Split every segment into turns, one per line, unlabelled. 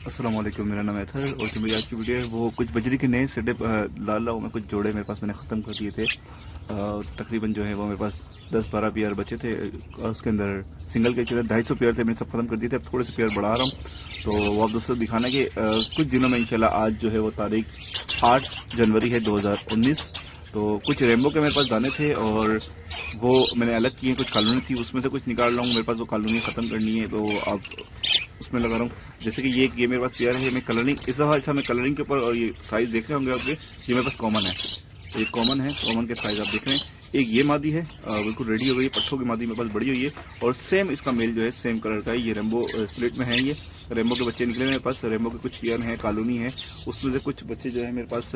अस्सलाम वालेकुम, मेरा नाम है और जो मेरी आज की वीडियो है वो कुछ बजरी के नए सेटे लाल लाओ में कुछ जोड़े मेरे पास मैंने ख़त्म कर दिए थे। तकरीबन जो है वो मेरे पास 10-12 पेयर बचे थे। उसके अंदर सिंगल के 250 पेयर थे, मैंने सब ख़त्म कर दिए थे। अब थोड़े से पेयर बढ़ा रहा हूँ तो वो आप दोस्तों दिखाना कि कुछ दिनों में इंशाल्लाह आज जो है वो तारीख 8 जनवरी है 2019। तो कुछ रेम्बो के मेरे पास दाने थे और वो मैंने अलग किए। कुछ कॉलोनी थी उसमें से कुछ निकाल रहा हूँ, मेरे पास वो कॉलोनी ख़त्म करनी है तो अब उसमें लगा रहा हूँ। जैसे कि ये मेरे पास पेयर है, मैं कलरिंग इस दफ़ा अच्छा मैं कलरिंग के ऊपर और ये साइज़ देख रहे होंगे आप, ये मेरे पास कॉमन है, ये कॉमन है, कॉमन के साइज़ आप देख रहे हैं। एक ये मादी है बिल्कुल रेडी हो गई है, पट्ठों की मादी मेरे पास बड़ी हुई है और सेम इसका मेल जो है सेम कलर का है। ये रेम्बो स्प्लिट में है, ये रेम्बो के बच्चे निकले मेरे पास। रेम्बो के कुछ पेयर हैं, कॉलोनी है, उसमें से कुछ बच्चे जो है मेरे पास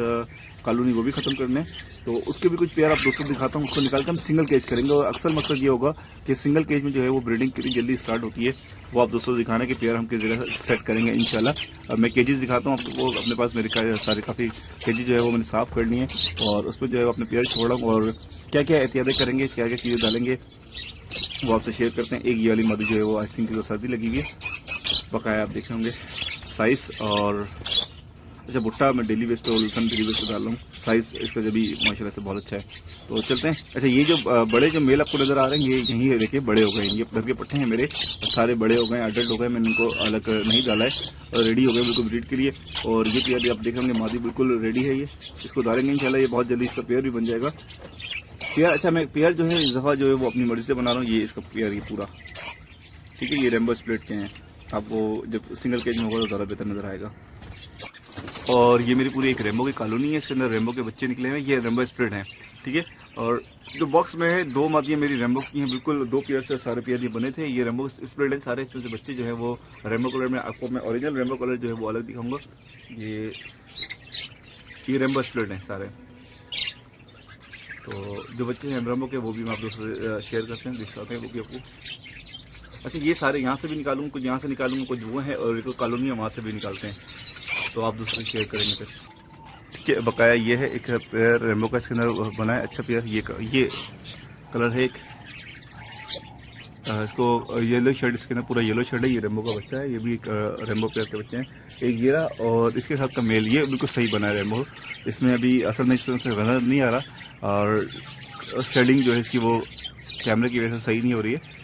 कॉलोनी वो भी ख़त्म करने हैं तो उसके भी कुछ पेयर आप दोस्तों दिखाता हूँ। उसको निकाल कर हम सिंगल केज करेंगे और अक्सर मकसद ये होगा कि सिंगल केज में जो है वो ब्रीडिंग कितनी जल्दी स्टार्ट होती है वो आप दोस्तों दिखाना कि पेयर हम किस जगह सेट करेंगे इंशाल्लाह। अब मैं केजेस दिखाता हूँ आपको। वो अपने पास मेरे सारे काफ़ी केजी जो है वो मैंने साफ़ करनी है और उसमें जो है अपने पेयर छोड़ा हूँ और क्या क्या एहतियातें करेंगे, क्या क्या चीज़ें डालेंगे वो आपसे शेयर करते हैं। एक ये वाली मादी जो है वो आई थिंक सर्दी लगी हुई है, बकाया आप देखे होंगे साइज़। और अच्छा भुट्टा मैं डेली बेस पे और डेली बेस पे डाल रहा हूँ, साइज़ इसका जो भी माशाल्लाह से बहुत अच्छा है। तो चलते हैं। अच्छा ये जो बड़े जो मेल आपको नज़र आ रहे हैं ये यहीं है, देखिए बड़े हो गए, ये घर के पट्टे हैं मेरे, सारे बड़े हो गए, अडल्ट हो गए। मैंने इनको अलग नहीं डाला है और रेडी हो गए बिल्कुल ब्रीड के लिए। और ये पेयर भी आप देख रहे होंगे मादी बिल्कुल रेडी है, ये इसको डालेंगे इंशाल्लाह, ये बहुत जल्दी इसका पेयर भी बन जाएगा। पेयर अच्छा मैं पेयर जो है इस दफ़ा जो है वो अपनी मर्ज़ी से बना रहा हूँ। ये इसका पेयर ये पूरा ठीक है, ये रेम्बो स्प्लिट के हैं, आपको जब सिंगल केज में होगा तो ज़्यादा बेहतर नज़र आएगा। और ये मेरी पूरी एक रेम्बो की कॉलोनी है, इसके अंदर रेम्बो के बच्चे निकले हैं, ये रेम्बो स्प्लिट हैं ठीक है। और जो बॉक्स में है 2 मादियाँ मेरी रेम्बो की हैं, बिल्कुल 2 पेयर से सारे पेयर ये बने थे। ये रेम्बो स्प्लिट है सारे, इसमें से बच्चे जो है वो रेम्बो कलर में, आपको मैं ओरिजिनल रेम्बो कलर जो है वो अलग दिखाऊंगा। ये रेम्बो स्प्लिट हैं सारे। तो जो बच्चे हैं रेम्बो के वो भी मैं आप दोस्तों से शेयर करते हैं, दिखाते हैं वो भी आपको। अच्छा ये सारे यहाँ से भी निकालूंगा, कुछ यहाँ से निकालूंगा, कुछ वो हैं और एक कॉलोनी है वहाँ से भी निकालते हैं तो आप दूसरे शेयर करेंगे फिर ठीक है। बकाया ये है एक पेयर रेम्बो का, इसके अंदर बना है अच्छा पेयर। ये कलर है एक, इसको येलो शेड, इसके अंदर पूरा येलो शेड है, ये रेम्बो का बच्चा है, ये भी एक रेम्बो पेयर के बच्चे हैं। एक ये रहा और इसके साथ का मेल, ये बिल्कुल सही बना है रेम्बो। इसमें अभी असल में इस तरह से नजर नहीं आ रहा और शेडिंग जो है इसकी वो कैमरे की वजह से सही नहीं हो रही है।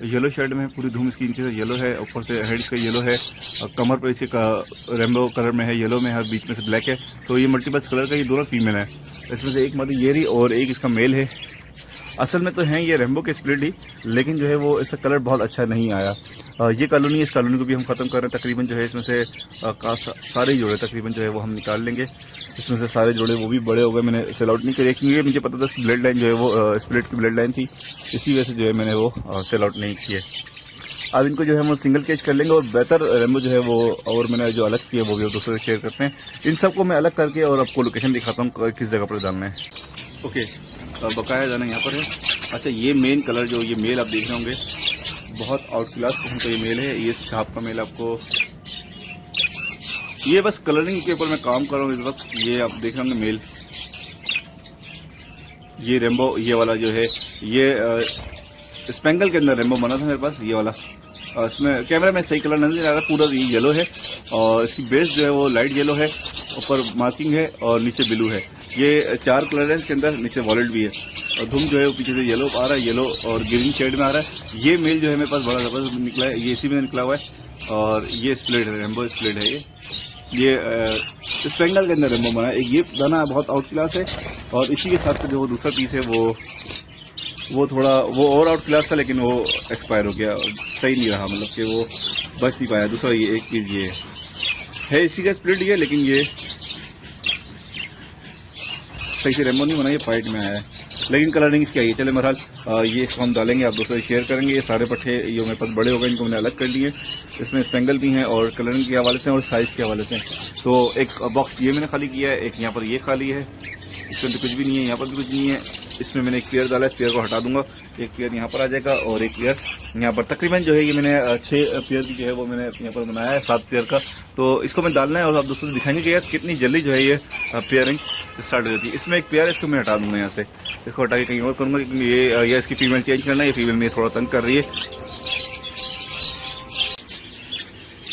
येलो शेड में पूरी धूम इसकी नीचे से येलो है, ऊपर से हेड का येलो है और कमर पर इसे रेम्बो कलर में है, येलो में है, बीच में से ब्लैक है। तो ये मल्टीपल कलर का, ये दोनों फीमेल है। इसमें से एक मादी ये रही और एक इसका मेल है। असल में तो हैं ये रेम्बो के स्प्लिट ही, लेकिन जो है वो इसका कलर बहुत अच्छा नहीं आया। ये कॉलोनी, इस कॉलोनी को भी हम ख़त्म कर रहे हैं। तकरीबन जो है इसमें से सारे जोड़े तकरीबन जो है वो हम निकाल लेंगे। इसमें से सारे जोड़े वो भी बड़े हो गए, मैंने सेल आउट नहीं करे क्योंकि मुझे पता था ब्लड लाइन जो है वो स्प्लिट की ब्लड लाइन थी, इसी वजह से जो है मैंने वो सेल आउट नहीं किए। अब इनको जो है हम सिंगल केज कर लेंगे और बेहतर रेम्बो जो है वो और मैंने जो अलग किया वो भी दूसरे से शेयर करते हैं। इन सबको मैं अलग करके और आपको लोकेशन दिखाता हूँ किस जगह पर डालना है। ओके बकाया जाना यहाँ पर है। अच्छा ये मेन कलर जो ये मेल आप देख रहे होंगे बहुत आउट क्लास किस्म का ये मेल है, ये छाप का मेल आपको, ये बस कलरिंग के ऊपर मैं काम कर रहा हूँ इस वक्त। ये आप देख रहे होंगे मेल, ये रेम्बो ये वाला जो है ये स्पेंगल के अंदर रेम्बो बना था मेरे पास ये वाला। इसमें कैमरा में सही कलर नजर आ रहा है, पूरा येलो है और इसकी बेस जो है वो लाइट येलो है, ऊपर मार्किंग है और नीचे ब्लू है। ये 4 कलर है इसके अंदर, नीचे वॉलेट भी है और धुम जो है वो पीछे से येलो आ रहा है, येलो और ग्रीन शेड में आ रहा है। ये मेल जो है मेरे पास बड़ा जबरदस्त निकला है, ये इसी में निकला हुआ है और ये स्प्लिट है, रेम्बो स्प्लिट है। ये स्पेंगल के अंदर रेम्बो बना है। एक ये दाना बहुत आउट क्लास है और इसी के साथ जो दूसरा पीस है वो थोड़ा वो और आउट क्लास था लेकिन वो एक्सपायर हो गया, सही नहीं रहा, मतलब कि वो बच नहीं पाया। दूसरा ये एक चीज़ ये है इसी का स्प्लिट ये, लेकिन ये सही से रेम्बो नहीं बना, ये फाइट में आया है लेकिन कलरिंग इसकी आई है। चले बहरहाल ये इसको हम डालेंगे, आप दोस्तों से शेयर करेंगे। ये सारे पट्टे ये मेरे पास बड़े हो गए, इनको मैंने अलग कर लिए। इसमें स्पेंगल भी हैं और कलरिंग के हवाले से और साइज़ के हवाले से। तो एक बॉक्स ये मैंने खाली किया है, एक यहाँ पर ये खाली है, इसमें तो कुछ भी नहीं है, यहाँ पर भी कुछ नहीं है। इसमें मैंने एक पेयर डाला है, इस पेयर को हटा दूंगा, एक पेयर यहाँ पर आ जाएगा और एक पेयर यहाँ पर। तकरीबन जो है ये मैंने 6 पेयर की जो है वो मैंने यहाँ पर बनाया है, 7 पेयर का। तो इसको मैं डालना है और आप दोस्तों को दिखाएंगे कि यार कितनी जल्दी जो है ये पेयरिंग स्टार्ट हो जाती है। इसमें एक पेयर है, इसको मैं हटा दूंगा यहाँ से, इसको हटा के कहीं और करूँगा क्योंकि ये इसकी फीमेल चेंज करना है, ये फीमेल में थोड़ा तंग कर रही है।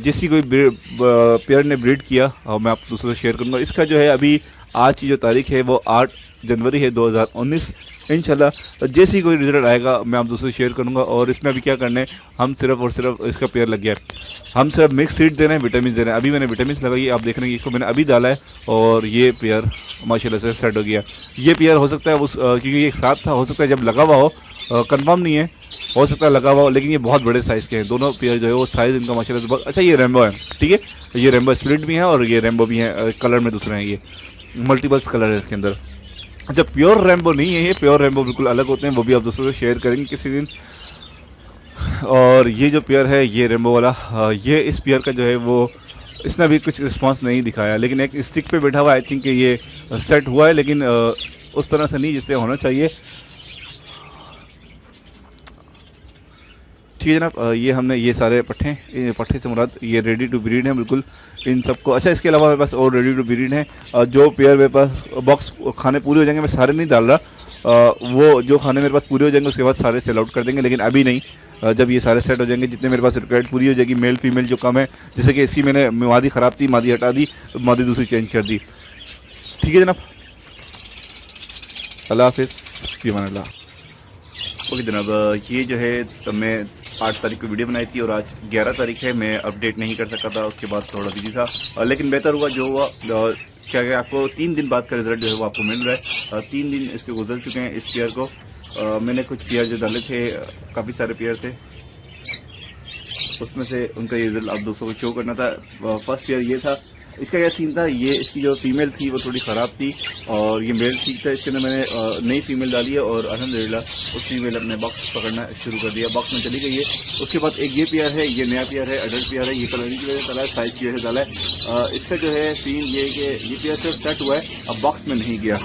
जैसी कोई पेयर ने ब्रीड किया और मैं आप दूसरों से शेयर करूँगा। इसका जो है अभी आज की जो तारीख है वो 8 जनवरी है 2019। इंशाल्लाह जैसे ही कोई रिजल्ट आएगा मैं आप दूसरों से शेयर करूँगा। और इसमें अभी क्या करना है, हम सिर्फ और सिर्फ इसका पेयर लग गया है, हम सिर्फ मिक्स सीड दे रहे हैं, विटामिन दे रहे हैं। अभी मैंने विटामिन लगाई, आप देख रहे हैं इसको मैंने अभी डाला है और ये पेयर माशाल्लाह से सेट हो गया। ये पेयर हो सकता है उस क्योंकि ये एक साथ था, हो सकता है जब लगा हुआ हो, कंफर्म नहीं है, हो सकता है लगा हुआ हो, लेकिन ये बहुत बड़े साइज़ के हैं दोनों पेयर जो है वो साइज़ इनका माशाल्लाह से बहुत अच्छा। ये रेम्बो है, ठीक है, ये रेम्बो स्प्लिट भी है और ये रेम्बो भी है, कलर में दूसरे हैं, ये मल्टीपल्स कलर है इसके अंदर। अच्छा प्योर रेम्बो नहीं है ये, प्योर रेम्बो बिल्कुल अलग होते हैं, वो भी आप दोस्तों से शेयर करेंगे किसी दिन। और ये जो पेयर है ये रेम्बो वाला, ये इस पेयर का जो है वो इसने अभी कुछ रिस्पांस नहीं दिखाया, लेकिन एक स्टिक पे बैठा हुआ, आई थिंक ये सेट हुआ है, लेकिन उस तरह से नहीं जिससे होना चाहिए। ठीक है जनाब, ये हमने ये सारे पट्ठे से मुराद ये रेडी टू ब्रीड हैं बिल्कुल इन सबको। अच्छा इसके अलावा मेरे पास और रेडी टू ब्रीड हैं, जो पेयर मेरे पास बॉक्स खाने पूरे हो जाएंगे, मैं सारे नहीं डाल रहा, वो जो खाने मेरे पास पूरे हो जाएंगे उसके बाद सारे सेल आउट कर देंगे, लेकिन अभी नहीं। जब ये सारे सेट हो जाएंगे, जितने मेरे पास रिक्वायर्ड पूरी हो जाएगी, मेल फीमेल जो कम है, जैसे कि इसकी मैंने मादी ख़राब थी, मादी हटा दी, मादी दूसरी चेंज कर दी। ठीक है जनाब, अल्लाह हाफिज़, फी अमान अल्लाह। ओके जनाब, ये जो है तो मैं 8 तारीख को वीडियो बनाई थी और आज 11 तारीख है, मैं अपडेट नहीं कर सका था, उसके बाद थोड़ा बिजी था, लेकिन बेहतर हुआ जो हुआ। क्या क्या आपको 3 दिन बाद का रिजल्ट जो है वो आपको मिल रहा है। 3 दिन इसके गुजर चुके हैं इस पेयर को। मैंने कुछ पेयर जो डाले थे, काफ़ी सारे पेयर थे, उसमें से उनका ये रिजल्ट आप दोस्तों को शो करना था। फर्स्ट पेयर ये था, इसका क्या सीन था, ये इसकी जो फीमेल थी वो थोड़ी ख़राब थी और ये मेल ठीक था, इसके अंदर मैंने नई फीमेल डाली है और अल्हम्दुलिल्लाह उस फीमेल अपने बॉक्स पकड़ना शुरू कर दिया, बॉक्स में चली गई है। उसके बाद एक ये पेयर है, ये नया पेयर है, अडल्ट पेयर है, ये कलरिंग की वजह से डाला है, साइज़ की वजह से डाला है। इसका जो है सीन ये कि ये पेयर सिर्फ सेट हुआ है, अब बॉक्स में नहीं गया।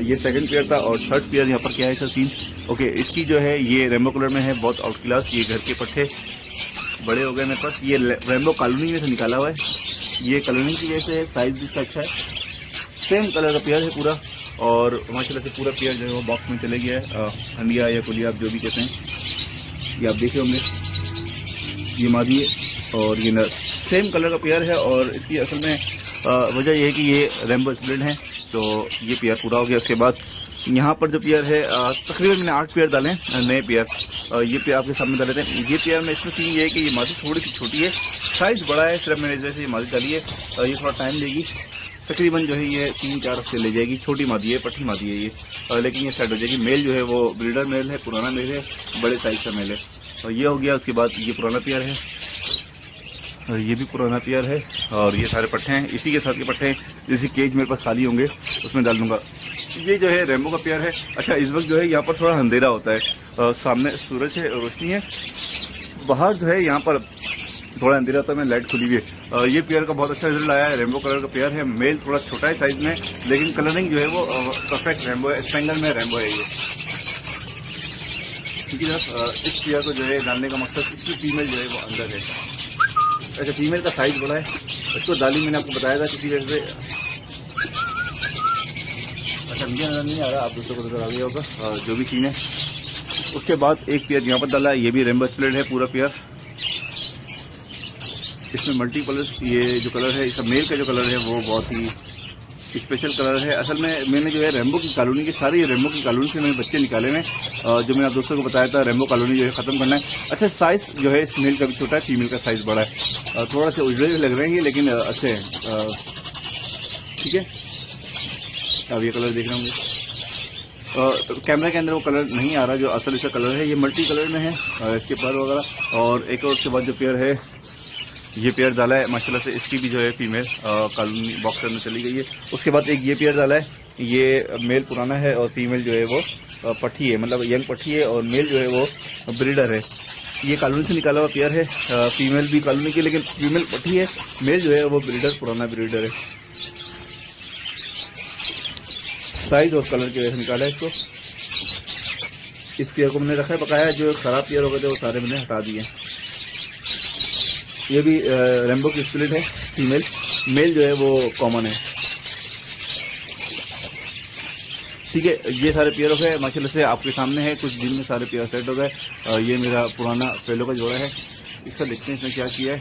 ये सेकंड पेयर था और थर्ड पेयर यहाँ पर क्या है इसका सीन। ओके, इसकी जो है ये रेम्बो कलर में है, बहुत आउट क्लास, ये घर के पट्टे बड़े हो गए मेरे पास। ये रेम्बो कॉलोनी में से निकाला हुआ है, ये कलरिंग की वजह से साइज़ भी इसका अच्छा है, सेम कलर का पेयर है पूरा और माशाल्लाह से पूरा पेयर जो है वो बॉक्स में चले गया है। हंडिया या कुलिया आप जो भी कहते हैं, ये आप देखे होंगे, ये मादी है और ये नर, सेम कलर का पेयर है। और इसकी असल में वजह यह है कि ये रेम्बो स्प्लिट है, तो ये पेयर पूरा हो गया। उसके बाद यहाँ पर जो पेयर है, तकरीबन मैंने 8 पेयर डाले हैं नए पेयर, ये पेयर आपके सामने डाले थे। ये पेयर में इसमें सीन ये है कि ये मादी थोड़ी सी छोटी है, साइज़ बड़ा है, सिर्फ मैंने जैसे ये मादी डाली है, ये थोड़ा टाइम लेगी, तकरीबन जो है ये 3-4 हफ्ते ले जाएगी। छोटी मादी है, पट्टी मादी है ये, लेकिन ये सेट हो जाएगी। मेल जो है वो ब्रीडर मेल है, पुराना मेल है, बड़े साइज़ का मेल है, और ये हो गया। उसके बाद ये पुराना पेयर है और ये भी पुराना पेयर है और ये सारे पट्टे हैं, इसी के साथ के पट्टे हैं, जैसे केज मेरे पास खाली होंगे उसमें डाल दूँगा। ये जो है रेम्बो का पेयर है। अच्छा इस वक्त जो है यहाँ पर थोड़ा अंधेरा होता है, सामने सूरज है, रोशनी है, बाहर जो है यहाँ पर थोड़ा अंधेरा होता है, मैं लाइट खुली हुई है। ये पेयर का बहुत अच्छा रिजल्ट आया है, रेम्बो कलर का पेयर है, मेल थोड़ा छोटा है साइज़ में, लेकिन कलरिंग जो है वो परफेक्ट रेम्बो है, स्पेंगल में रेम्बो है ये। ठीक है सर, इस पेयर को जो है डालने का मकसद, इसकी फीमेल जो है वो अंदर है। अच्छा फीमेल का साइज़ बड़ा है, इसको डाली मैंने आपको बताया था किसी वजह से, अच्छा मुझे नजर नहीं आ रहा, आप दूसरों को नजर आ गया होगा जो भी सीन है। उसके बाद एक पेयर यहाँ पर डाला है, ये भी रेम्बो स्प्लिट है पूरा पेयर, इसमें मल्टी कलर्स, ये जो कलर है इसका मेल का जो कलर है वो बहुत ही स्पेशल कलर है। असल में मैंने जो है रेम्बो की कॉलोनी के सारे रेम्बो की कॉलोनी से मैंने बच्चे निकाले हैं, जो मैंने आप दोस्तों को बताया था, रेम्बो कॉलोनी जो है ख़त्म करना है। अच्छा साइज़ जो है इस मेल का भी छोटा है, फीमेल का साइज़ बड़ा है, थोड़ा सा उजड़े लग रहे हैं लेकिन अच्छे हैं। ठीक है, अब ये कलर देख रहे होंगे, कैमरा के अंदर वो कलर नहीं आ रहा जो असल इसका कलर है, ये मल्टी कलर में है, इसके पर वगैरह। और एक और उसके बाद जो पेयर है, ये पेयर डाला है माशाल्लाह से, इसकी भी जो है फीमेल कॉलोनी बॉक्सर में चली गई है। उसके बाद एक ये पेयर डाला है, ये मेल पुराना है और फीमेल जो है वो पट्टी है, मतलब यंग पट्टी है, और मेल जो है वो ब्रीडर है। ये कॉलोनी से निकाला हुआ पेयर है, फीमेल भी कॉलोनी की लेकिन फीमेल पट्टी है, मेल जो है वो ब्रीडर, पुराना ब्रीडर है। साइज़ और कलर की वजह से निकाला है इसको। इस पेयर को मैंने रखा है बकाया, जो ख़राब पेयर हो गए थे वो सारे मैंने हटा दिए। ये भी रेम्बो की स्प्लिट है फीमेल, मेल जो है वो कॉमन है। ठीक है, ये सारे पेयर हो गए माशाल्लाह से, आपके सामने है, कुछ दिन में सारे पेयर सेट हो गए। ये मेरा पुराना फेलो का जोड़ा है, इसका देखते हैं इसने क्या किया है।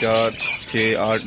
4 6 8